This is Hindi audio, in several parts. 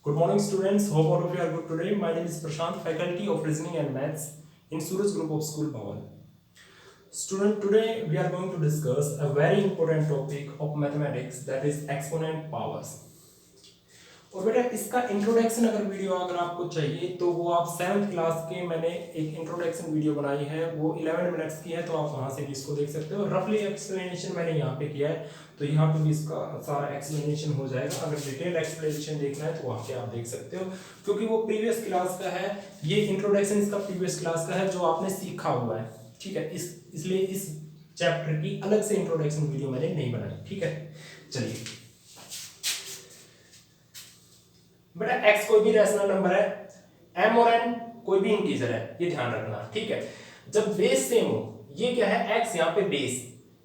Good morning, students. Hope all of you are good today. My name is Prashant, Faculty of Reasoning and Maths in Suraj Group of School, Bhawan. Student, today we are going to discuss a very important topic of mathematics, that is exponent powers. और बेटा इसका इंट्रोडक्शन अगर वीडियो अगर आपको चाहिए तो वो आप 7th क्लास के मैंने एक इंट्रोडक्शन वीडियो बनाई है, वो 11 मिनट्स की है, तो आप वहां से भी इसको देख सकते हो। रफली एक्सप्लेनेशन मैंने यहाँ पे किया है, तो यहाँ पे भी इसका सारा एक्सप्लेनेशन हो जाएगा। अगर डिटेल एक्सप्लेनेशन देखना है तो वहाँ पे आप देख सकते हो, क्योंकि वो प्रीवियस क्लास का है। ये इंट्रोडक्शन इसका प्रीवियस क्लास का है जो आपने सीखा हुआ है, ठीक है। इसलिए इस चैप्टर की अलग से इंट्रोडक्शन वीडियो मैंने नहीं बनाई, ठीक है। चलिए बेटा, x कोई भी रैशनल नंबर है, m और n कोई भी इंटीजर है, ये ध्यान रखना, ठीक है। जब बेस सेम हो, ये क्या है x यहाँ पे बेस,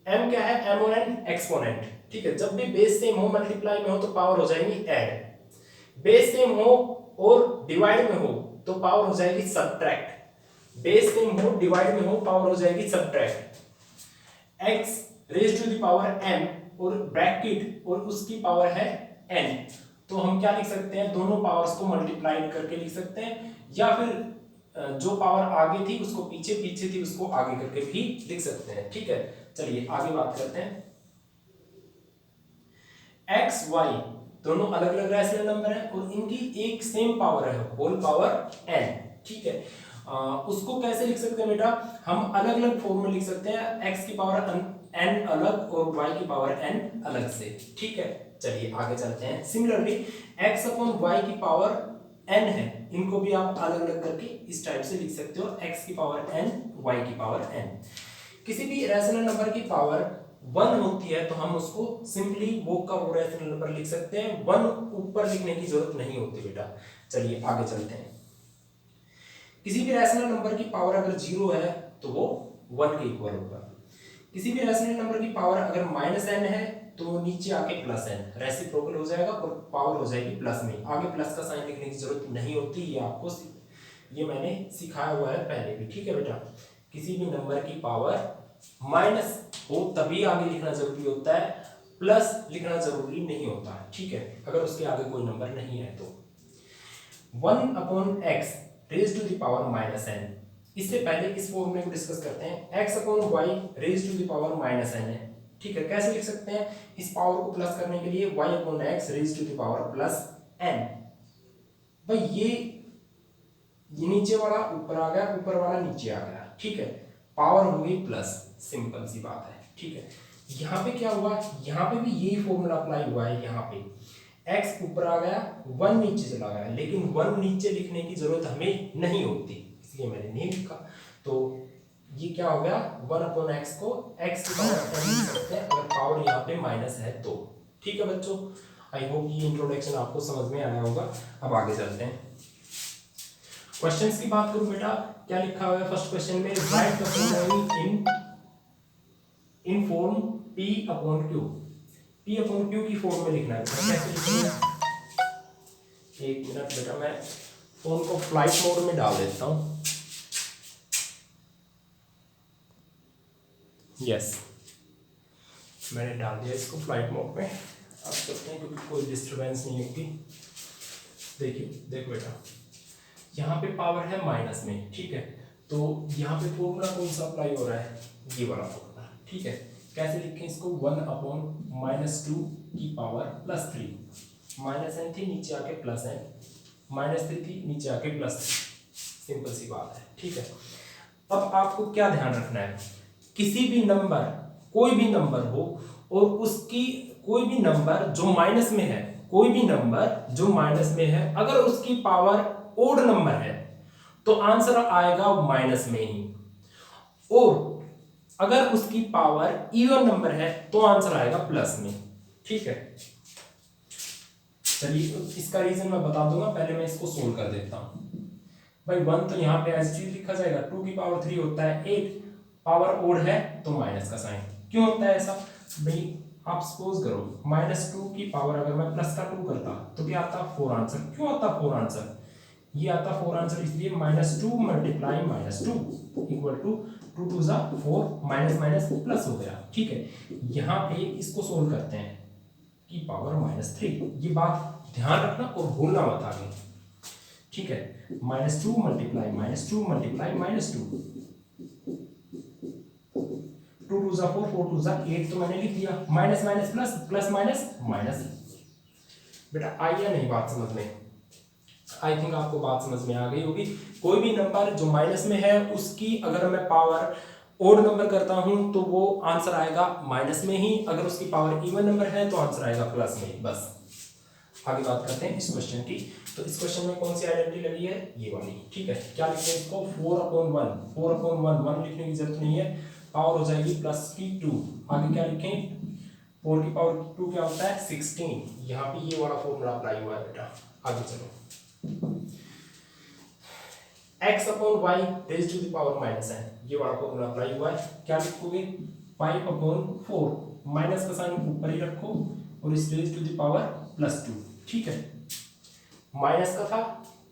m क्या है m और n एक्सपोनेंट, ठीक है। जब भी बेस सेम हो, मल्टीप्लाई में हो तो पावर हो जाएगी ऐड, बेस सेम हो और डिवाइड में हो तो पावर हो जाएगी सब्ट्रैक्ट, बेस सेम हो डिवाइड में हो पावर हो जाएगी subtract. x raise to the power m और ब्रैकेट और उसकी पावर है n, तो हम क्या लिख सकते हैं, दोनों पावर्स को मल्टीप्लाई करके लिख सकते हैं, या फिर जो पावर आगे थी उसको पीछे, पीछे थी उसको आगे करके भी लिख सकते हैं, ठीक है। चलिए आगे बात करते हैं। x y दोनों अलग अलग रैशनल नंबर है और इनकी एक सेम पावर है, होल पावर n, ठीक है। उसको कैसे लिख सकते हैं बेटा, हम अलग अलग फॉर्म में लिख सकते हैं, x की पावर n अलग और y की पावर n अलग से, ठीक है। चलिए आगे चलते हैं। सिमिलरली x अपॉन y की पावर n है, इनको भी आप अलग अलग करके इस टाइप से लिख सकते हो, x की पावर n y की पावर n। किसी भी रैशनल नंबर की पावर 1 होती है तो हम उसको सिंपली वो का वो रैशनल नंबर लिख सकते हैं, 1 ऊपर लिखने की जरूरत नहीं होती बेटा। चलिए आगे चलते हैं। किसी भी रैशनल नंबर की पावर अगर 0 है तो वो 1 के इक्वल होगा। किसी भी रैशनल नंबर की पावर अगर -n है तो नीचे आके +n रेसिप्रोकल हो जाएगा और पावर हो जाएगी प्लस में, आगे प्लस का साइन लिखने की जरूरत नहीं होती, ये आपको ये मैंने सिखाया हुआ है पहले भी, ठीक है बेटा। किसी भी नंबर की पावर माइनस हो तभी आगे लिखना जरूरी होता है, प्लस लिखना जरूरी नहीं होता, ठीक है, अगर उसके आगे कोई नंबर नहीं है तो। 1 upon x raise to the power -n, इससे पहले इस फॉर्मूले को डिस्कस करते हैं। x upon y raise to the power -n है, ठीक है। कैसे लिख सकते हैं, इस पावर को प्लस करने के लिए y upon x raise to the power +n। भाई ये नीचे वाला ऊपर आ गया, ऊपर वाला नीचे आ गया, ठीक है, पावर हो गई प्लस, सिंपल सी बात है, ठीक है। यहाँ पे क्या हुआ, यहाँ पे भी यही फॉर्मूला अप्लाई हुआ है। यहाँ पे x ऊपर आ गया, 1 नीचे चला गया, लेकिन 1 नीचे लिखने की जरूरत हमें नहीं होती, इसलिए मैंने नहीं लिखा। तो ये क्या हो गया, 1 अपॉन x को x की पावर n लिख सकते हैं अगर पावर यहाँ पे माइनस है तो, ठीक है बच्चों। आई होप ये इंट्रोडक्शन आपको समझ में आया होगा। अब आगे चलते हैं। क्वेश्चंस की बात करूं बेटा, क्या लिखा हुआ है फर्स्ट क्वेश्चन में, right the following in form p upon q। p upon q की फॉर्म में लिखना है, कैसे लिखेंगे, एक मिनट बेटा, मैं फोन को फ्लाइट मोड में डाल देता हूं। यस, मैंने डाल दिया इसको फ्लाइट मोड में, आप सकते हैं क्योंकि कोई डिस्टरबेंस नहीं होगी। देखिए देखो बेटा, यहाँ पे पावर है माइनस में, ठीक है, तो यहाँ पे फॉर्मूला कौन सा अप्लाई हो रहा है, ये वाला फॉर्मूला, ठीक है। कैसे लिखें इसको, 1 अपॉन -2 की पावर +3, -n थी नीचे आके +n, -3 थी नीचे आके +3, सिंपल सी बात है, ठीक है। अब आपको क्या ध्यान रखना है, किसी भी नंबर, कोई भी नंबर हो और उसकी कोई भी नंबर जो माइनस में है, कोई भी नंबर जो माइनस में है, अगर उसकी पावर ओड नंबर है तो आंसर आएगा माइनस में ही, और अगर उसकी पावर इवन नंबर है तो आंसर आएगा प्लस में, ठीक है। चलिए इसका रीजन मैं बता दूंगा, पहले मैं इसको सोल्व कर देता हूं। भाई 1 तो यहाँ पे एज इट इज लिखा जाएगा, 2 की पावर 3 होता है 8, पावर ओड है तो माइनस का साइन, क्यों होता है ऐसा भाई, आप सपोज करो -2 की पावर अगर मैं प्लस का 2 करता तो क्या आता 4 आंसर, क्यों आता 4 आंसर, ये आता 4 आंसर इसलिए -2 मल्टीप्लाई -2 इक्वल टू 2 2 जा 4, माइनस माइनस प्लस हो गया, ठीक है। यहाँ पे इसको सोल्व करते हैं की पावर -3, ये बात ध्यान रखना और भूलना मत आगे, ठीक है। -2 मल्टीप्लाई -2 मल्टीप्लाई -2, 2 2 जा 4, 4 2 जा 8 तो मैंने लिख दिया, minus minus plus, plus minus minus. बेटा आई या नहीं बात समझ में? आई थिंक आपको बात समझ में आ गई होगी। कोई भी नंबर जो माइनस में है उसकी अगर मैं पावर ओड नंबर करता हूं तो वो आंसर आएगा माइनस में ही, अगर उसकी पावर इवन नंबर है तो आंसर आएगा प्लस में। बस आगे बात करते हैं इस क्वेश्चन की। तो इस क्वेश्चन में कौन सी आइडेंटिटी लगी है? ये वाली, ठीक है। क्या लिखते हैं इसको? 4/1, 4/1, 1 लिखने की जरूरत नहीं है, पावर हो जाएगी +2। आगे क्या लिखें? 4 की पावर 2 क्या होता है? 16। यहाँ पे ये वाला फॉर्मूला अप्लाई हुआ है बेटा। आगे चलो, x/y raise to the power -n, ये वाला फॉर्मूला अप्लाई हुआ है। क्या लिखोगे? 5/4, माइनस का साइन ऊपर ही रखो और इस रेज़ टू द पावर +2, ठीक है। माइनस का था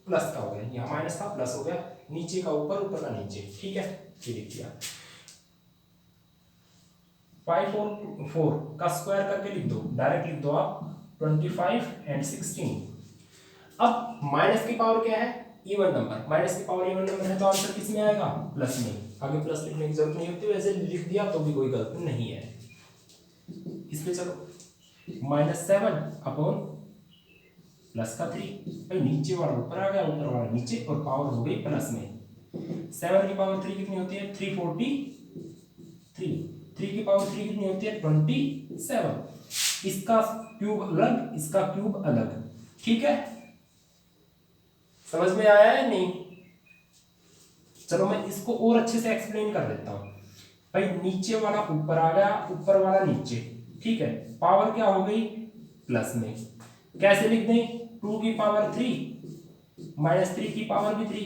प्लस का हो गया, यहाँ माइनस था प्लस हो गया, नीचे का ऊपर, ऊपर का नीचे, ठीक है। ये लिख दिया। 5 और 4 का स्क्वायर करके लिख दो, डायरेक्ट लिख दो आप 25 और 16। अब माइनस की पावर क्या है? Even number. माइनस की पावर इवन नंबर है तो आंसर किस में आएगा? प्लस में। आगे प्लस लिखने की जरूरत नहीं होती, वैसे लिख दिया तो भी कोई गलती नहीं है। इसलिए चलो -7 प्लस का 3, भाई नीचे वाला ऊपर आ गया, ऊपर वाला नीचे, और पावर हो गई प्लस में। 7 की पावर 3 कितनी होती है? 343। 3 की पावर 3 कितनी होती है? 27। इसका क्यूब अलग, इसका क्यूब अलग, ठीक है। समझ में आया है नहीं? चलो मैं इसको और अच्छे से एक्सप्लेन कर देता हूं। भाई नीचे वाला ऊपर आ गया, ऊपर वाला नीचे, ठीक है। पावर क्या हो गई? प्लस में। कैसे लिख दें? 2 की पावर 3 -3 की पावर भी 3।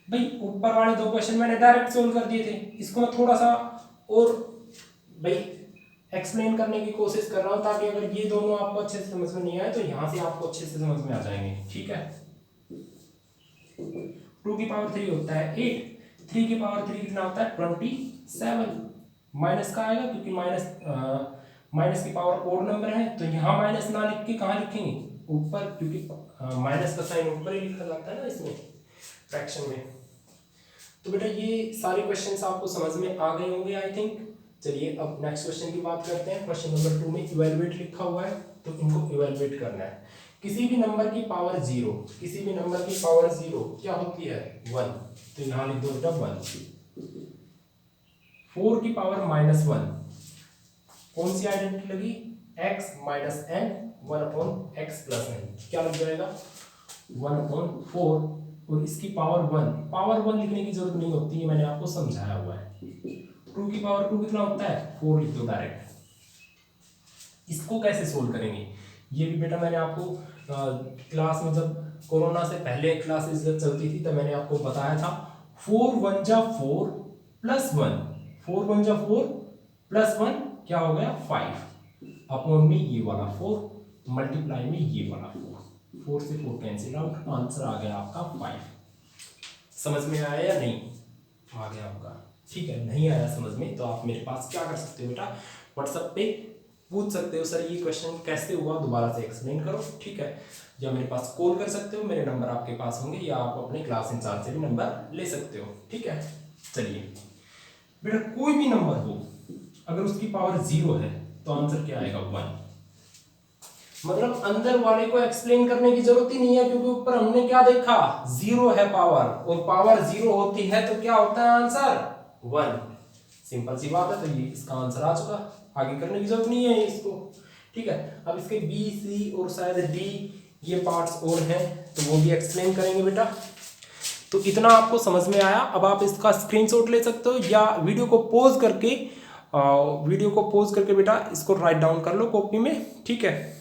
भाई ऊपर वाले दो क्वेश्चन मैंने डायरेक्ट सोल्व कर दिए थे, इसको मैं थोड़ा सा और भाई एक्सप्लेन करने की कोशिश कर रहा हूं, ताकि अगर ये दोनों आपको अच्छे से समझ में नहीं आए तो यहां से आपको अच्छे से समझ में आ जाएंगे, ठीक है। 2 की पावर 3 होता है 8, 3 की पावर 3 कितना होता है? 27। माइनस का आएगा क्योंकि माइनस की पावर ओड नंबर है, तो यहाँ माइनस ना लिख के कहाँ लिखेंगे? ऊपर, क्योंकि माइनस का साइन ऊपर ही लिखा जाता है ना इसमें फ्रैक्शन में। तो बेटा ये सारे क्वेश्चंस आपको समझ में आ गए होंगे आई थिंक। चलिए अब नेक्स्ट क्वेश्चन की बात करते हैं। क्वेश्चन नंबर 2 में इवैल्यूएट लिखा हुआ है, तो इनको इवैल्यूएट करना है। किसी भी नंबर की पावर 0, किसी भी नंबर की पावर 0 क्या होती है? 1, तो यहाँ लिख दो बेटा 1। 4 की पावर -1, कौन सी आइडेंटिटी लगी? x - n 1/x + n, क्या लग जाएगा? 1/4, और इसकी पावर 1, पावर 1 लिखने की जरूरत नहीं होती है, मैंने आपको समझाया हुआ है। 2 की पावर 2 कितना होता है? 4 लिख दो डायरेक्ट। इसको कैसे सोल्व करेंगे? ये भी बेटा मैंने आपको क्लास में, जब कोरोना से पहले क्लासेस जब चलती थी तब मैंने आपको बताया था। 4 1 जा 4 + 1, 4 1 जा 4 + 1 क्या हो गया? 5 अपॉन में ये वाला 4 मल्टीप्लाई में ये वाला 4 से 4 कैंसिल आउट, आंसर आ गया आपका 5। समझ में आया या नहीं? आ गया आपका, ठीक है। नहीं आया समझ में तो आप मेरे पास क्या कर सकते हो बेटा? व्हाट्सएप पे पूछ सकते हो, सर ये क्वेश्चन कैसे हुआ, दोबारा से एक्सप्लेन करो, ठीक है। या मेरे पास कॉल कर सकते हो, मेरे नंबर आपके पास होंगे, या आप अपने क्लास इंचार्ज से भी नंबर ले सकते हो, ठीक है। चलिए बेटा कोई भी नंबर हो, अगर उसकी पावर 0 है तो आंसर क्या आएगा? 1। मतलब अंदर वाले को एक्सप्लेन करने की जरूरत ही नहीं है, क्योंकि ऊपर हमने क्या देखा? 0 है पावर, और पावर 0 होती है तो क्या होता है आंसर? 1। सिंपल सी बात है, तो ये इसका आंसर आ चुका, आगे करने की जरूरत नहीं है इसको, ठीक है। अब इसके बी, सी और शायद डी ये पार्ट्स और हैं, तो वो भी एक्सप्लेन करेंगे बेटा। तो इतना आपको समझ में आया। अब आप इसका स्क्रीनशॉट ले सकते हो, या वीडियो को पॉज करके बेटा इसको राइट डाउन कर लो कॉपी में, ठीक है।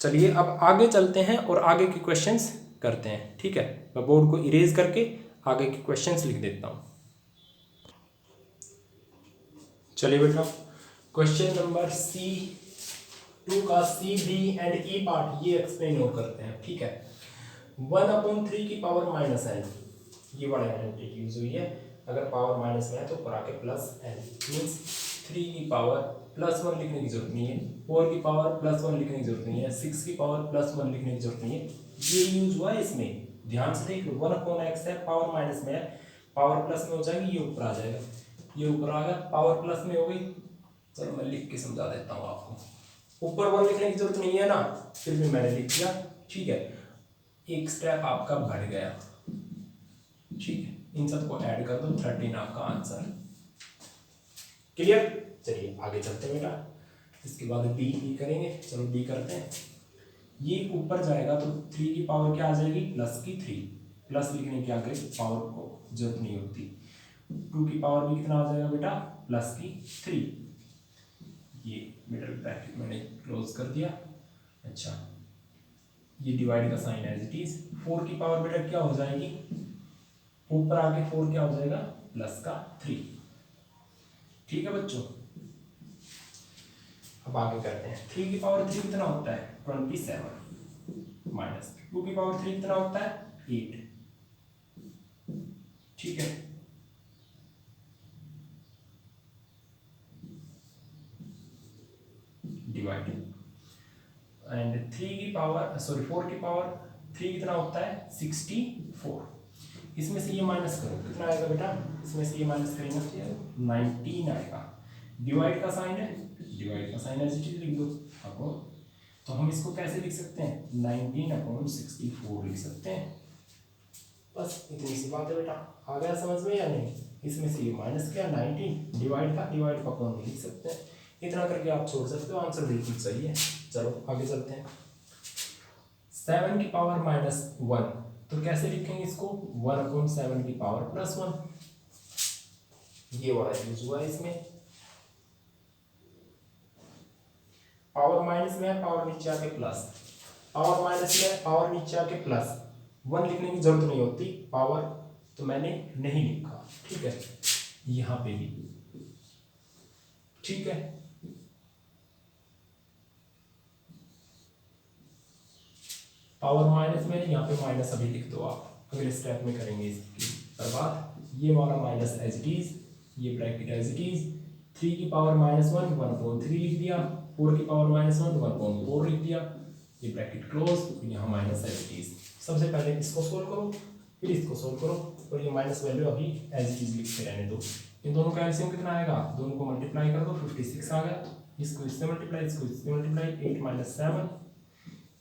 चलिए अब आगे चलते हैं और आगे के क्वेश्चंस करते हैं, ठीक है। मैं बोर्ड को इरेज करके आगे के क्वेश्चंस लिख देता हूं। चलिए बेटा क्वेश्चन नंबर C2 का C, D and E part ये एक्सप्लेन और करते हैं, ठीक है। 1/3 की पावर -n, ये वाला आइडेंटिटी यूज हुई है। अगर पावर माइनस में है तो ऊपर आके +n मींस 3 की पावर प्लस 1 लिखने की जरूरत नहीं है, 4 की पावर प्लस 1 लिखने की जरूरत नहीं है, 6 की पावर प्लस 1 लिखने की जरूरत नहीं है। ये यूज हुआ है इसमें, ध्यान से देख लो, 1/x है, पावर माइनस में है, पावर प्लस में हो जाएगी, ये ऊपर आ जाएगा, ये ऊपर आ गया, पावर प्लस में हो गई। चलो मैं लिख के समझा देता हूँ आपको, ऊपर 1 लिखने की जरूरत नहीं है ना, फिर भी मैंने लिख दिया, ठीक है, एक स्टेप आपका बढ़ गया, ठीक है, इन सबको ऐड कर दो, 13 आपका आंसर। क्लियर? चलिए आगे चलते हैं बेटा, इसके बाद बी करेंगे। चलो बी करते हैं। ये ऊपर जाएगा तो 3 की पावर क्या आ जाएगी, प्लस की 3, प्लस लिखने की आगे पावर को जरूरत नहीं होती। 2 की पावर भी कितना आ जाएगा बेटा, प्लस की 3, ये मिडल ब्रैकेट मैंने क्लोज कर दिया। अच्छा, ये डिवाइड का साइन एज इट इज। 4 की पावर बेटा क्या हो जाएगी, ऊपर आके 4 क्या हो जाएगा, प्लस का 3। ठीक है बच्चों, अब आगे करते हैं। 3 की पावर 3 कितना होता है, 27, माइनस 2 की पावर 3 कितना होता है, 8। ठीक है, डिवाइड, एंड 3 की पावर 4 की पावर 3 कितना होता है, 64। इसमें से ये माइनस करो, कितना आएगा बेटा, इसमें से ये माइनस करेंगे तो 19 आएगा। डिवाइड का साइन है, डिवाइड का साइन ऐसे चीज लिख दो आपको, तो हम इसको कैसे लिख सकते हैं, 19/64 लिख सकते हैं। बस इतनी सी बात है बेटा, आ गया समझ में या नहीं? इसमें से ये माइनस किया, 19 डिवाइड का कौन नहीं लिख सकते हैं, इतना करके आप छोड़ सकते हो, आंसर बिल्कुल सही है। चलो आगे चलते हैं। 7 की पावर -1, तो कैसे लिखेंगे इसको, 1/7 की पावर +1, ये वाला यूज हुआ है इसमें। पावर माइनस में है, पावर नीचे आके प्लस, पावर माइनस में है, पावर नीचे आके प्लस, 1 लिखने की जरूरत नहीं होती, पावर तो मैंने नहीं लिखा, ठीक है, यहां पे भी, ठीक है। पावर माइनस में, यहाँ पे माइनस अभी लिख दो आप, अगले स्टेप में करेंगे इसकी पर बात। ये वाला माइनस एज इट इज, ये ब्रैकेट एज इट इज। 3 की पावर -1 1/3 लिख दिया, 4 की पावर -1 1/4 लिख दिया, ये ब्रैकेट क्लोज, यहाँ माइनस एज इट इज। सबसे पहले इसको सोल्व करो, फिर इसको सोल्व करो, और ये माइनस वैल्यू अभी एज इट इज लिखते रहने दो। इन दोनों का एलसीएम कितना आएगा, दोनों को मल्टीप्लाई कर दो, 56 आ गया, इसको इससे मल्टीप्लाई, इसको इससे मल्टीप्लाई, 8 - 7।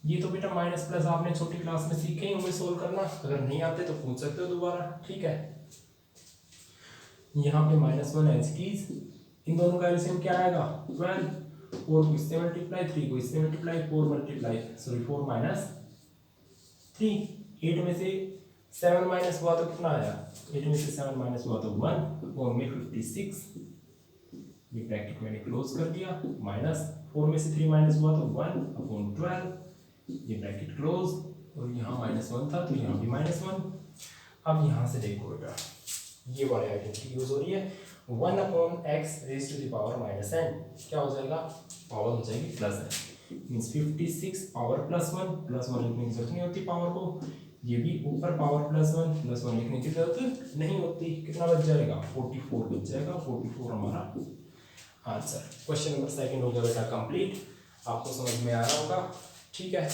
ये तो बेटा माइनस प्लस आपने छोटी क्लास में सीखे ही होंगे सोल्व करना, अगर नहीं आते तो पूछ सकते हो दोबारा, ठीक है। यहाँ पे -1 एज इट इज, इन दोनों का एलसीएम क्या आएगा, 12, 4 को इससे मल्टीप्लाई, 3 को इससे मल्टीप्लाई, 4 -3, 8 में से 7 माइनस हुआ तो कितना आया, 8 में से 7 माइनस हुआ तो 1, और में 56, ये ब्रैकेट मैंने क्लोज कर दिया, माइनस 4 में से 3 माइनस हुआ तो 1/12, ये ब्रैकेट क्लोज, और यहाँ -1 था तो यहाँ भी -1। अब यहाँ से देखो बेटा, ये वाली आइडेंटिटी यूज हो रही है, 1/x raise to the power -n, क्या हो जाएगा, पावर हो जाएगी +n, मीन्स 56 पावर +1, +1 लिखने की जरूरत नहीं होती पावर को, ये भी ऊपर पावर +1 लिखने की जरूरत नहीं होती। कितना बच जाएगा, 44 बच जाएगा, 44 हमारा आंसर। क्वेश्चन नंबर 2 हो गया बेटा कंप्लीट, आपको समझ में आ रहा होगा, ठीक है।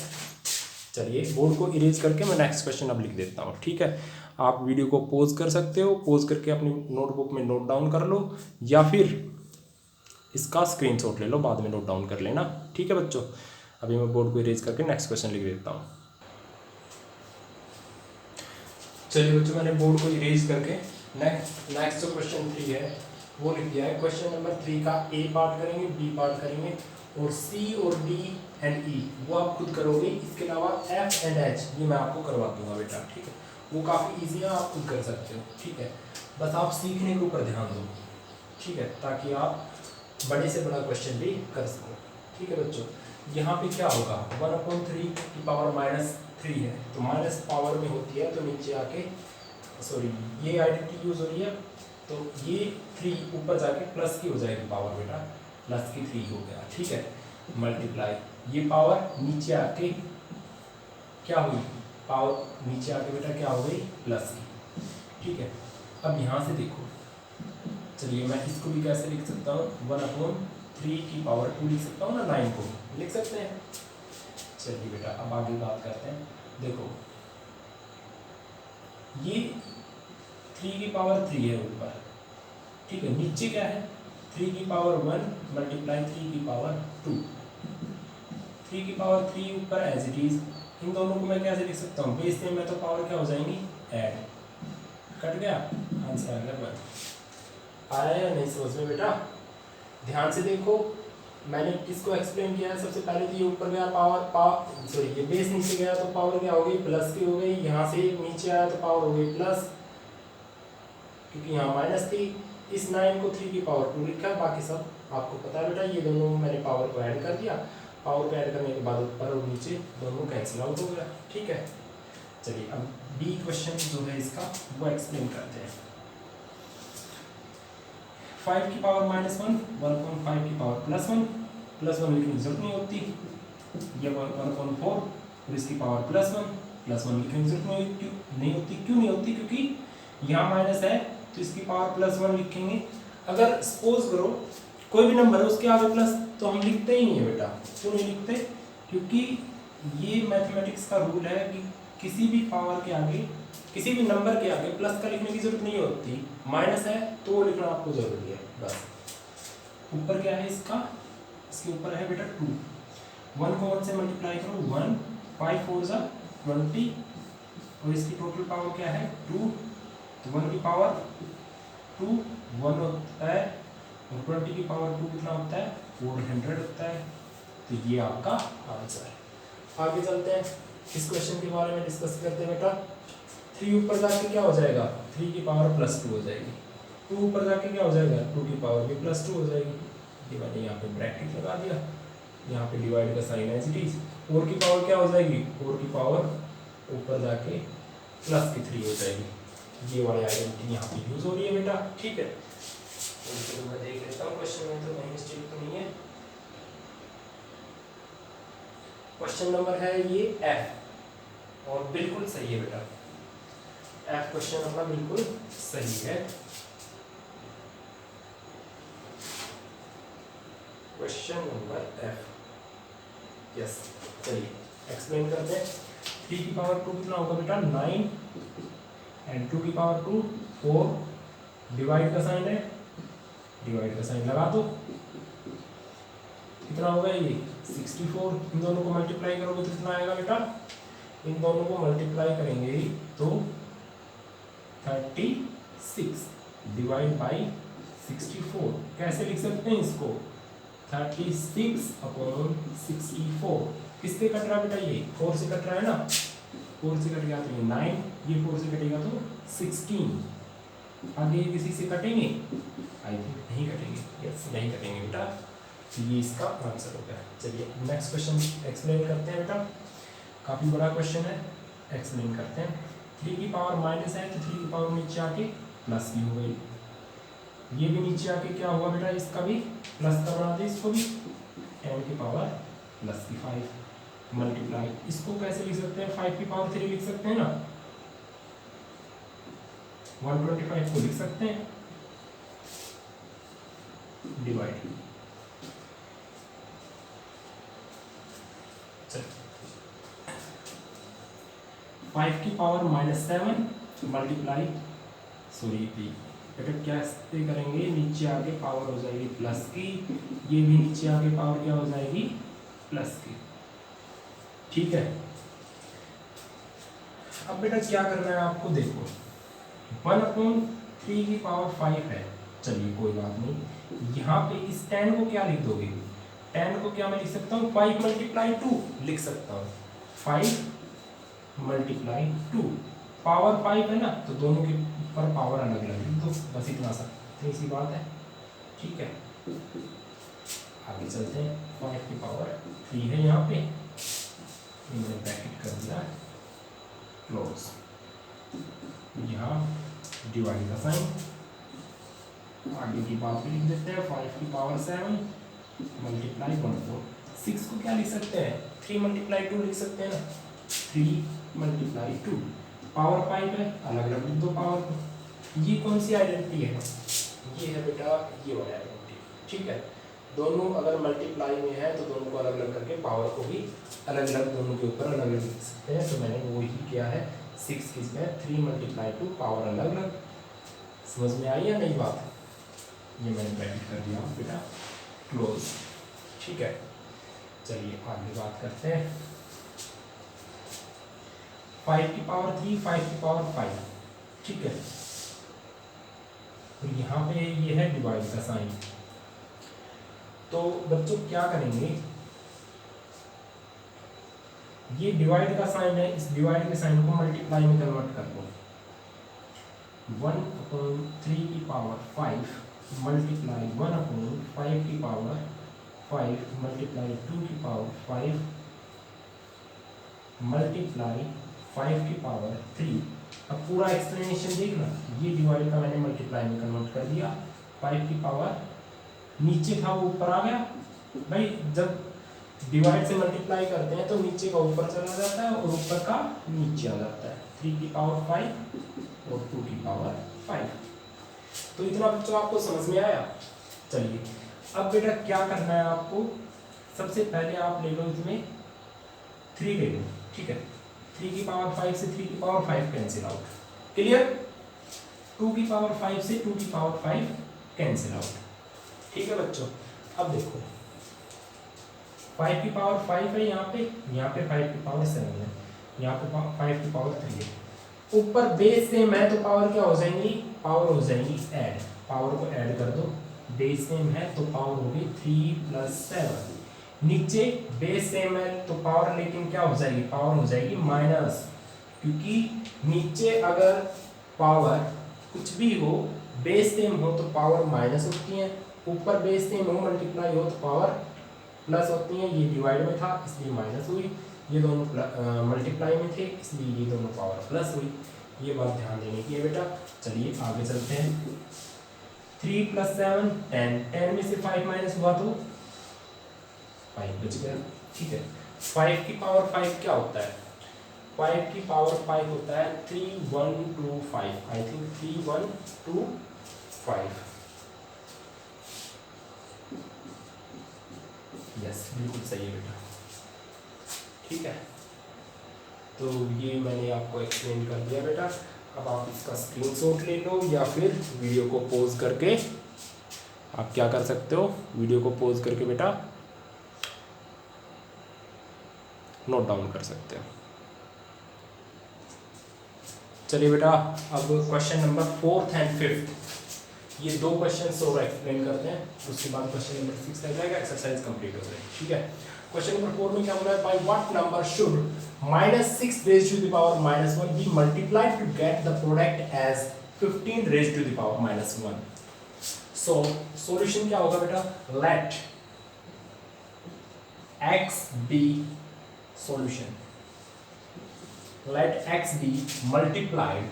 चलिए बोर्ड को इरेज करके मैं नेक्स्ट क्वेश्चन अब लिख देता हूँ, ठीक है। आप वीडियो को पॉज कर सकते हो, पॉज करके अपनी नोटबुक में नोट डाउन कर लो, या फिर इसका स्क्रीनशॉट ले लो, बाद में नोट डाउन कर लेना, ठीक है बच्चों। अभी मैं बोर्ड को इरेज करके नेक्स्ट क्वेश्चन लिख देता हूँ। चलिए बच्चों, मैंने बोर्ड को इरेज करके नेक्स्ट जो क्वेश्चन 3 है वो लिख दिया है। क्वेश्चन नंबर 3 का ए पार्ट करेंगे, बी पार्ट करेंगे, और सी और डी एंड ई वो आप खुद करोगे। इसके अलावा एफ एंड एच ये मैं आपको करवा दूंगा बेटा, ठीक है। वो काफ़ी ईजी है, आप खुद कर सकते हो, ठीक है। बस आप सीखने के ऊपर ध्यान दो, ठीक है, ताकि आप बड़े से बड़ा क्वेश्चन भी कर सको, ठीक है बच्चों। यहाँ पे क्या होगा, 1/3 की पावर -3 है, तो माइनस पावर में होती है तो नीचे आके, सॉरी ये आइडेंटिटी यूज हो रही है, तो ये 3 ऊपर जाके प्लस की हो जाएगी पावर बेटा, प्लस की 3 हो गया, ठीक है। मल्टीप्लाई, ये पावर नीचे आके क्या हुई, पावर नीचे आके बेटा क्या हो गई, प्लस की, ठीक है। अब यहाँ से देखो, चलिए मैं इसको भी कैसे लिख सकता हूँ, 1/3 3 की पावर 2 लिख सकता हूँ ना, 9 को लिख सकते हैं। चलिए बेटा अब आगे बात करते हैं। देखो ये 3 की पावर 3 है ऊपर, ठीक है, नीचे क्या है 3 की पावर 1 मल्टीप्लाई 3 की पावर 2, 3 की पावर 3 ऊपर एज इट इज। इन दोनों को मैं कैसे लिख सकता हूँ, बेस सेम में तो पावर क्या हो जाएंगी ऐड, कट गया, आंसर आ गया 1। आया या नहीं समझ में बेटा? ध्यान से देखो मैंने किसको एक्सप्लेन किया है। सबसे पहले तो ये ऊपर गया पावर सॉरी ये बेस नीचे गया तो पावर क्या हो गई प्लस की हो गई, यहाँ से नीचे आया तो पावर हो गई प्लस, क्योंकि यहाँ माइनस थी। इस 9 को 3 की पावर 2 लिखा है, बाकी सब आपको पता है बेटा। ये दोनों मैंने पावर को ऐड कर दिया, पावर को ऐड करने के बाद ऊपर और नीचे दोनों कैंसिल आउट हो गया, ठीक है। चलिए अब बी क्वेश्चन जो है इसका वो एक्सप्लेन करते हैं। 5 की पावर -1, 1/5 की पावर +1 लिखने की जरूरत नहीं होती, ये 1/4 और इसकी पावर +1 लिखने की जरूरत नहीं होती। क्यों नहीं होती? क्योंकि यहाँ माइनस है तो इसकी पावर +1 लिखेंगे। अगर सपोज करो कोई भी नंबर है उसके आगे प्लस तो हम लिखते ही नहीं है बेटा। क्यों नहीं लिखते? क्योंकि ये मैथमेटिक्स का रूल है कि किसी भी पावर के आगे, किसी भी नंबर के आगे प्लस का लिखने की जरूरत नहीं होती। माइनस है तो लिखना आपको जरूरी है बस। ऊपर क्या है इसका, इसके ऊपर है बेटा 2, 1 को 1 से मल्टीप्लाई करो 1, 5 4 जा 20 और इसकी टोटल पावर क्या है 2, तो 1 की पावर 2 1 होता है और 20 की पावर 2 कितना होता है 400 होता है। तो ये आपका आंसर है। आगे चलते हैं, इस क्वेश्चन के बारे में डिस्कस करते हैं बेटा। 3 ऊपर जाके क्या हो जाएगा 3 की पावर +2 हो जाएगी, 2 ऊपर जाके क्या हो जाएगा 2 की पावर भी +2 हो जाएगी। ये मैंने यहाँ पे ब्रैकेट लगा दिया, यहाँ पे डिवाइड का साइन एज इट इज। 4 की पावर क्या हो जाएगी 4 की पावर ऊपर जाके +3 हो जाएगी। ये वाली आइडेंटिटी यहाँ पे यूज हो रही है बेटा, ठीक है। तो मैं देख लेता हूँ क्वेश्चन में तो कहीं मिस्टेक तो नहीं है। क्वेश्चन नंबर है ये F और बिल्कुल सही है बेटा। F क्वेश्चन अपना बिल्कुल सही है। Question number F, yes. चलिए एक्सप्लेन करते हैं। 3 की पावर 2 कितना होगा बेटा 9 एंड 2 की पावर 2 4, डिवाइड का साइन है, डिवाइड का साइन लगा दो, कितना होगा ये 64। इन दोनों को मल्टीप्लाई करोगे तो कितना आएगा बेटा, इन दोनों को मल्टीप्लाई करेंगे तो 36 डिवाइड बाई 64। कैसे लिख सकते हैं इसको 36/64। किससे कट रहा है बेटा ये 4 से कट रहा है ना, 4 से कट गया तो ये 9, ये 4 से कटेगा तो 16। आगे किसी से कटेंगे आई थिंक नहीं कटेंगे, यस नहीं कटेंगे बेटा। तो ये इसका आंसर हो गया। चलिए नेक्स्ट क्वेश्चन एक्सप्लेन करते हैं बेटा, काफ़ी बड़ा क्वेश्चन है, एक्सप्लेन करते हैं। 3 की पावर माइनस है तो 3 की पावर नीचे आके प्लस की हो गई, ये भी नीचे आके क्या हुआ बेटा इसका भी प्लस का बना दे, इसको भी 10 की पावर +5 मल्टीप्लाई। इसको कैसे लिख सकते हैं 5 की पावर 3 लिख सकते हैं ना, 125 को लिख सकते हैं डिवाइड। 5 की पावर -7 मल्टीप्लाई सॉरी बेटा कैसे करेंगे, नीचे आके पावर हो जाएगी प्लस की, ये भी नीचे आके पावर क्या हो जाएगी प्लस की, ठीक है। अब बेटा क्या करना है आपको, देखो 1/3 की पावर 5 है, चलिए कोई बात नहीं। यहाँ पे इस 10 को क्या लिख दोगे, 10 को क्या मैं लिख सकता हूँ 5 × 2 लिख सकता हूँ, 5 × 2। पावर 5 है ना तो दोनों के ऊपर पावर अलग अलग लिख दो, बस इतना सा, इतनी सी बात है, ठीक है। आगे चलते हैं। 5 की पावर 3 है यहाँ पे, ये मैंने ब्रैकेट कर दिया क्लोज, यहाँ डिवाइड का साइन, आगे की बात भी लिख देते हैं। 5 की पावर 7 मल्टीप्लाई 1/4। 6 को क्या लिख सकते हैं 3 × 2 लिख सकते हैं ना, 3 × 2। पावर 5 है अलग अलग लिख दो पावर को। ये कौन सी आइडेंटिटी है, ये है बेटा ये वाला आइडेंटिटी, ठीक है। दोनों अगर मल्टीप्लाई में है तो दोनों को अलग अलग करके पावर को भी अलग अलग दोनों के ऊपर अलग अलग लिख सकते हैं। तो मैंने वो ही किया है, 6 किस में 3 मल्टीप्लाई टू पावर अलग अलग। समझ में आई या नहीं बात? ये मैंने ब्रैकेट कर दिया बेटा क्लोज। ठीक है, चलिए आगे बात करते हैं। 5 की पावर 3, 5 की पावर 5। ठीक है, तो यहाँ पे ये है डिवाइड का साइन। तो बच्चों क्या करेंगे, ये डिवाइड का साइन है, इस डिवाइड के साइन को मल्टीप्लाई में कन्वर्ट कर दो। 1/3 की पावर 5 मल्टीप्लाई 1/5 की पावर 5 मल्टीप्लाई 2 की पावर 5 मल्टीप्लाई 5 की पावर 3। अब पूरा एक्सप्लेनेशन देखना, ये डिवाइड का मैंने मल्टीप्लाई में कन्वर्ट कर दिया। 5 की पावर नीचे था वो ऊपर आ गया। भाई जब डिवाइड से मल्टीप्लाई करते हैं तो नीचे का ऊपर चला जाता है और ऊपर का नीचे आ जाता है। 3 की पावर 5 और 2 की पावर 5। तो इतना बच्चों आपको समझ में आया। चलिए अब बेटा क्या करना है आपको, सबसे पहले आप ले लो इसमें 3 ले लो। ठीक है, 3 की पावर 5 से 3 की पावर 5 कैंसिल आउट। क्लियर? 2 की पावर 5 से 2 की पावर 5 कैंसिल आउट। ठीक है बच्चों, अब देखो 5 की पावर 5 है यहाँ पे 5 की पावर 7 है, यहाँ पे 5 की पावर 3 है। ऊपर बेस सेम है तो पावर क्या हो जाएंगी, पावर हो जाएंगी ऐड। पावर को ऐड कर दो, बेस सेम है तो पावर होगी 3 + 7। नीचे बेस सेम है तो पावर लेकिन क्या हो जाएगी, पावर हो जाएगी माइनस, क्योंकि नीचे अगर पावर कुछ भी हो बेस सेम हो तो पावर माइनस होती है, ऊपर बेस सेम हो मल्टीप्लाई हो तो पावर प्लस होती है। ये डिवाइड में था इसलिए माइनस हुई, ये दोनों मल्टीप्लाई में थे इसलिए ये दोनों पावर प्लस हुई। ये बात ध्यान देने की है बेटा। चलिए आगे चलते हैं। 3 + 7 10, 10 में से 5 माइनस हुआ तो 5 बच गया। ठीक है, 5 की पावर 5 क्या होता है, 5 की पावर 5 होता है 3 1 2 5। I think 3 1 2 5। यस बिल्कुल सही है बेटा। ठीक है, तो ये मैंने आपको एक्सप्लेन कर दिया बेटा। अब आप इसका स्क्रीनशॉट ले लो या फिर वीडियो को पॉज करके आप क्या कर सकते हो, वीडियो को पॉज करके बेटा नोट डाउन कर सकते हो। चलिए बेटा अब question number 4th and 5th, ये 2 क्वेश्चन और एक्सप्लेन करते हैं, उसके बाद क्वेश्चन नंबर 6 तक जाएगा, एक्सरसाइज कंप्लीट हो जाएगी। ठीक है, क्वेश्चन नंबर 4 में क्या बोला है, by what number should -6 raised to the power -1 be multiplied to get the product as 15 raised to the power -1। So solution क्या होगा बेटा, late x be solution, let x be multiplied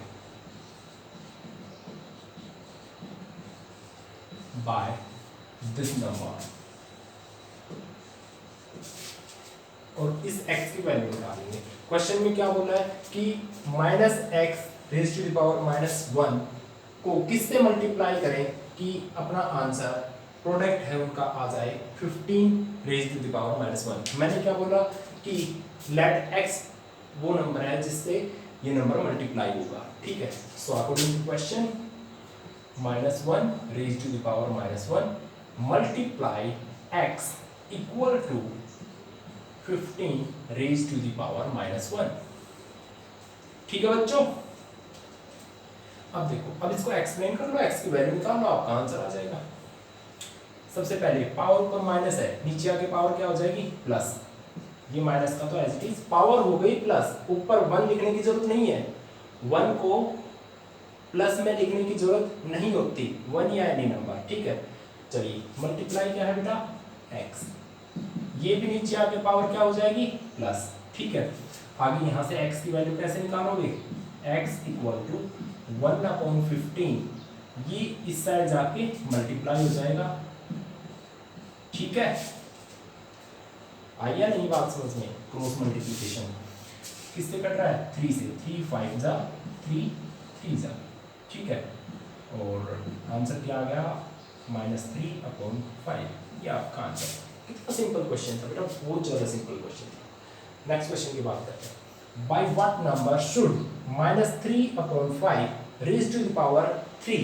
by this number, और इस x की वैल्यू निकालेंगे। क्वेश्चन में क्या बोला है कि -x raised to the power -1 को किससे मल्टीप्लाई करें कि अपना आंसर प्रोडक्ट है उनका आ जाए 15 raised to the power -1। मैंने क्या बोला कि लेट x वो नंबर है जिससे ये नंबर मल्टीप्लाई होगा। ठीक है, so according to question -1 raised to the power -1 multiply x equal to 15 raised to the power -1। ठीक है बच्चों, अब देखो, अब इसको एक्सप्लेन कर लो, x की वैल्यू निकाल लो, आपका आंसर आ जाएगा। सबसे पहले पावर ऊपर माइनस है, नीचे आके पावर क्या हो जाएगी प्लस, ये माइनस का तो एज इट इज पावर हो गई प्लस, ऊपर 1 लिखने की जरूरत नहीं है, 1 को प्लस में लिखने की जरूरत नहीं होती, 1 या एनी नंबर। ठीक है, चलिए मल्टीप्लाई क्या है बेटा x, ये भी नीचे आके पावर क्या हो जाएगी प्लस। ठीक है, आगे यहाँ से x की वैल्यू कैसे निकालोगे, x इक्वल टू 1/15, ये इस साइड जाके मल्टीप्लाई हो जाएगा। ठीक है, आइए नहीं बात समझ में, क्रॉस मल्टीप्लिकेशन किससे कट रहा है 3 से, 3 5 जा 3 3 जा। ठीक है, और आंसर क्या आ गया -3/5। ये आपका आंसर। कितना सिंपल क्वेश्चन था बेटा, बहुत ज़्यादा सिंपल क्वेश्चन था। नेक्स्ट क्वेश्चन की बात करते हैं। By what number should -3/5 raised to the power 3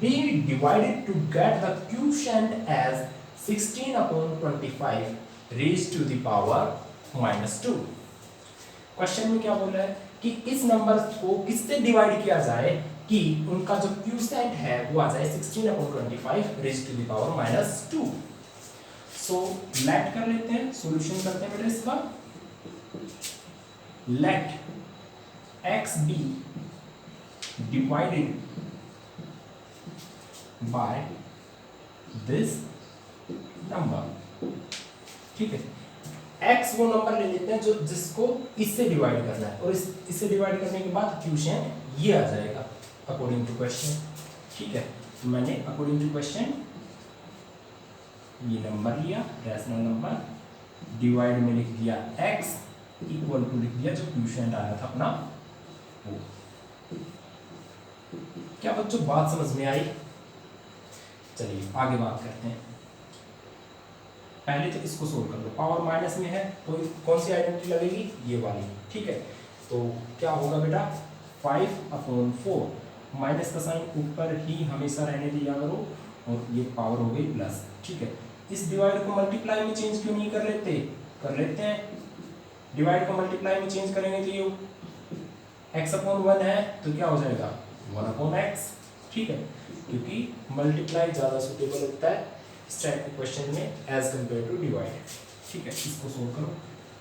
be divided to get the quotient as 16/25 raised to the power -2। Question में क्या बोल रहा है कि इस नंबर को किससे डिवाइड किया जाए कि उनका जो क्यूसेंट है वो आ जाए 16/25 raise to the power -2। So let कर लेते हैं, सॉल्यूशन करते हैं बेटा इसका। Let x be divided by this number. ठीक है, x वो नंबर ले लेते हैं जो जिसको इससे डिवाइड करना है, और इससे डिवाइड करने के बाद क्वोशिएंट ये आ जाएगा अकॉर्डिंग टू क्वेश्चन। ठीक है, तो मैंने अकॉर्डिंग टू क्वेश्चन ये नंबर लिया, रैशनल नंबर, डिवाइड में लिख दिया x इक्वल टू लिख दिया जो क्वोशिएंट आया था अपना वो। क्या बच्चों बात समझ में आई? चलिए आगे बात करते हैं। पहले तो इसको सोल्व कर लो। पावर माइनस में है तो कौन सी आइडेंटिटी लगेगी? ये वाली। ठीक है, तो क्या होगा बेटा 5/4, माइनस का साइन ऊपर ही हमेशा रहने दिया करो, और ये पावर हो गई प्लस। ठीक है, इस डिवाइड को मल्टीप्लाई में चेंज क्यों नहीं कर लेते? कर लेते हैं। डिवाइड को मल्टीप्लाई में चेंज करेंगे तो ये x/1 है तो क्या हो जाएगा 1/x। ठीक है, क्योंकि मल्टीप्लाई ज़्यादा सुटेबल होता है इस टाइप के क्वेश्चन में एज कम्पेयर टू डिवाइड। ठीक है, इसको सोल्व करो।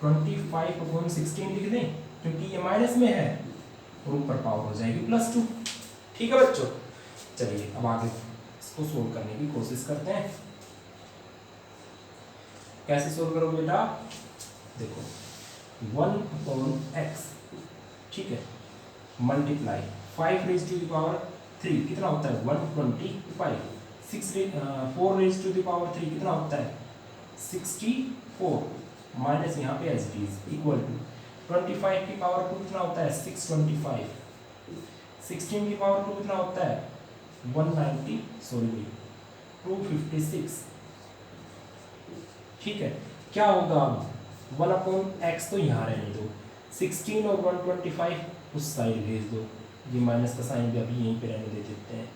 25/16 लिख दें क्योंकि ये माइनस में है, और ऊपर पावर हो जाएगी +2। ठीक है बच्चों, चलिए अब आगे इसको सोल्व करने की कोशिश करते हैं। कैसे सोल्व करोगे बेटा? देखो 1/x, ठीक है, multiply 5 raise to the power 3 कितना होता है 125, 4 रेज़ टू द पावर 3 कितना होता है 64, माइनस यहाँ पे as it is equal to 25 की पावर 2 कितना होता है 625, 16 की पावर 2 कितना होता है 256। ठीक है, क्या होगा अब 1/x तो यहाँ रहने दो, 16 और 125 उस साइड भेज दो, ये माइनस का साइन भी अभी यहीं पे रहने दे देते हैं।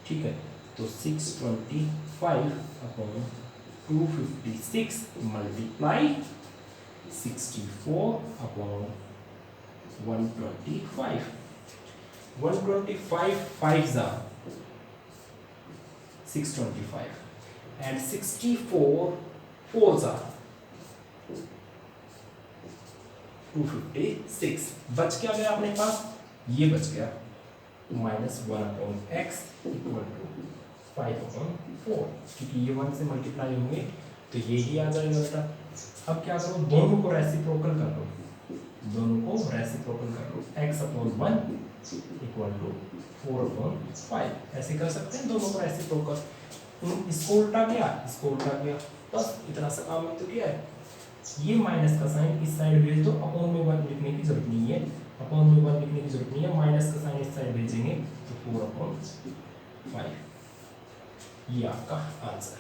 ठीक है, तो 625/256 multiply 64/125, 125 5s are 625 and 64 4s are 256। बच क्या गया अपने पास? ये बच गया -1/x इक्वल टू 5/4, क्योंकि ये 1 से मल्टीप्लाई होंगे तो ये ही आ जाएगा बेटा। अब क्या करो, दोनों को रेसिप्रोकल कर लो, दोनों को रेसिप्रोकल कर लो, x/1 इक्वल टू 4/5। ऐसे कर सकते हैं दोनों को रेसिप्रोकल। इसको उल्टा किया, इसको उल्टा किया, बस इतना सा काम तो किया है। ये माइनस का साइन इस साइड भेज दो, अपॉन में 1 लिखने की जरूरत नहीं है, अपॉन में 1 लिखने की जरूरत नहीं है, माइनस का साइन इस साइड भेजेंगे तो 4/5। ये आपका आंसर।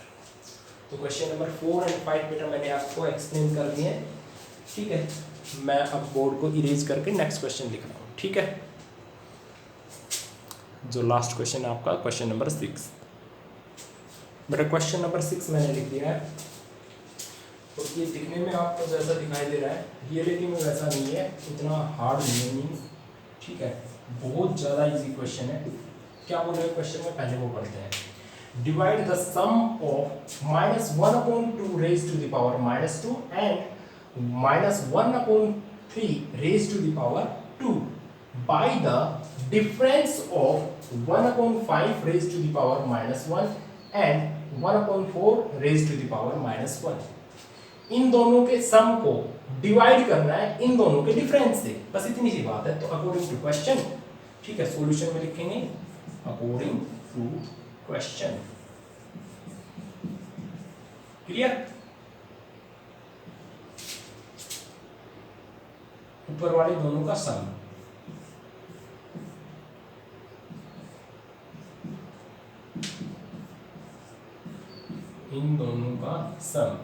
तो क्वेश्चन नंबर 4 और 5 बेटा मैंने आपको एक्सप्लेन कर दिए हैं। ठीक है, मैं अब बोर्ड को इरेज करके नेक्स्ट क्वेश्चन लिख रहा हूँ। ठीक है, जो लास्ट क्वेश्चन है आपका क्वेश्चन नंबर 6। बेटा क्वेश्चन नंबर 6 मैंने लिख दिया है, और ये दिखने में आपको जैसा दिखाई दे रहा है रियलिटी में वैसा नहीं है, इतना हार्ड नहीं है। ठीक है, बहुत ज़्यादा इजी क्वेश्चन है। क्या बोल रहे हैं क्वेश्चन में, पहले वो पढ़ते हैं। Divide the sum of -1/2 raise to the power -2 and -1/3 raise to the power 2 by the difference of 1/5 raise to the power -1 and 1/4 raise to the power -1। इन दोनों के सम को डिवाइड करना है इन दोनों के डिफरेंस से, बस इतनी सी बात है। तो अकॉर्डिंग टू क्वेश्चन, ठीक है, सॉल्यूशन में लिखेंगे अकॉर्डिंग टू क्वेश्चन। क्लियर? ऊपर वाले दोनों का सम, इन दोनों का सम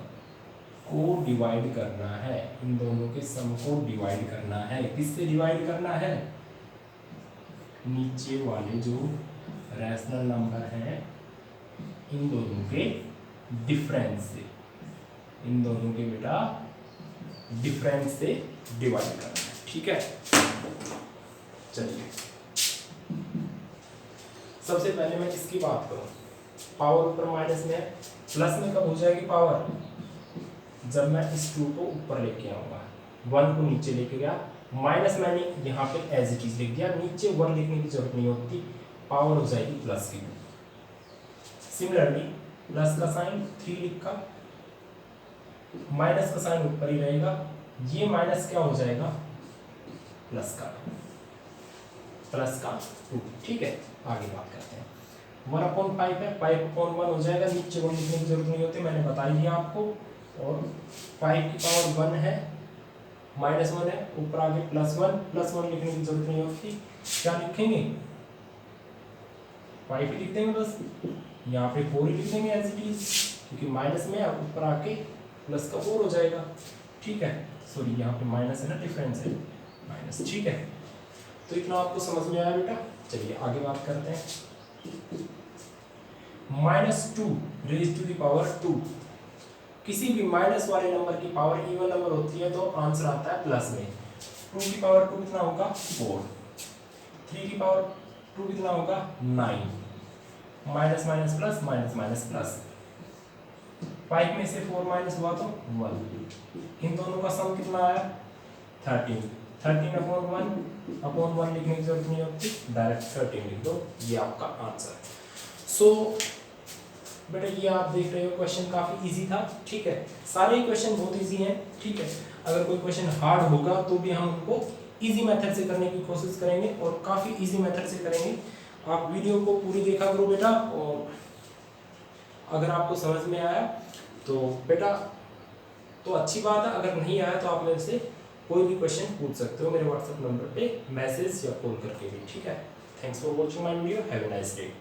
को डिवाइड करना है, इन दोनों के सम को डिवाइड करना है। किससे डिवाइड करना है? नीचे वाले जो रैशनल नंबर हैं इन दोनों के डिफरेंस से, इन दोनों के बेटा डिफरेंस से डिवाइड करना है। ठीक है, चलिए सबसे पहले मैं इसकी बात करूं, पावर ऊपर माइनस में है, प्लस में कब हो जाएगी पावर? जब मैं इस 2 को ऊपर लेके आऊंगा, 1 को नीचे लेके गया, माइनस मैंने यहाँ पे एज इट इज लिख दिया, नीचे 1 लिखने की जरूरत नहीं होती, पावर हो जाएगी प्लस की। सिमिलरली प्लस का साइन 3 लिखा, माइनस का साइन ऊपर ही रहेगा, ये माइनस क्या हो जाएगा? प्लस का 2। ठीक है, आगे बात करते हैं। 1/5 है, 5/1 हो जाएगा, नीचे 1 लिखने की जरूरत नहीं होती, मैंने बता ही दिया आपको। और 5 की पावर 1 है, -1 है, ऊपर आगे +1 लिखने की जरूरत नहीं होती। क्या लिखेंगे? 5 ही लिख देंगे बस, यहाँ पे 4 ही लिख देंगे एज इट इज, क्योंकि माइनस में ऊपर आके प्लस का 4 हो जाएगा। ठीक है, सॉरी यहाँ पे माइनस है ना, डिफरेंस है माइनस। ठीक है, तो इतना आपको समझ में आया बेटा। चलिए आगे बात करते हैं। -2 रेज़ टू द पावर 2, किसी भी माइनस वाले नंबर की पावर इवन नंबर होती है तो आंसर आता है प्लस में। 2 की पावर 2 कितना होगा? 4। 3 की पावर 2 कितना होगा? 9। Minus minus plus, minus minus plus, 5 में से 4 माइनस हुआ तो 1। इन दोनों का सम कितना आया? 13। 13/1 लिखने की जरूरत नहीं होती, डायरेक्ट 13 लिख दो, ये आपका आंसर। सो बेटा ये आप देख रहे हो क्वेश्चन काफी इजी था। ठीक है, सारे क्वेश्चन बहुत इजी हैं। ठीक है, अगर कोई क्वेश्चन हार्ड होगा तो भी हम उनको इजी मेथड से करने की कोशिश करेंगे और काफी इजी मेथड से करेंगे। आप वीडियो को पूरी देखा करो बेटा, और अगर आपको समझ में आया तो बेटा तो अच्छी बात है, अगर नहीं आया तो आप मेरे से कोई भी क्वेश्चन पूछ सकते हो मेरे व्हाट्सएप नंबर पे मैसेज या कॉल करके भी। ठीक है, thanks for watching my video, have a nice day.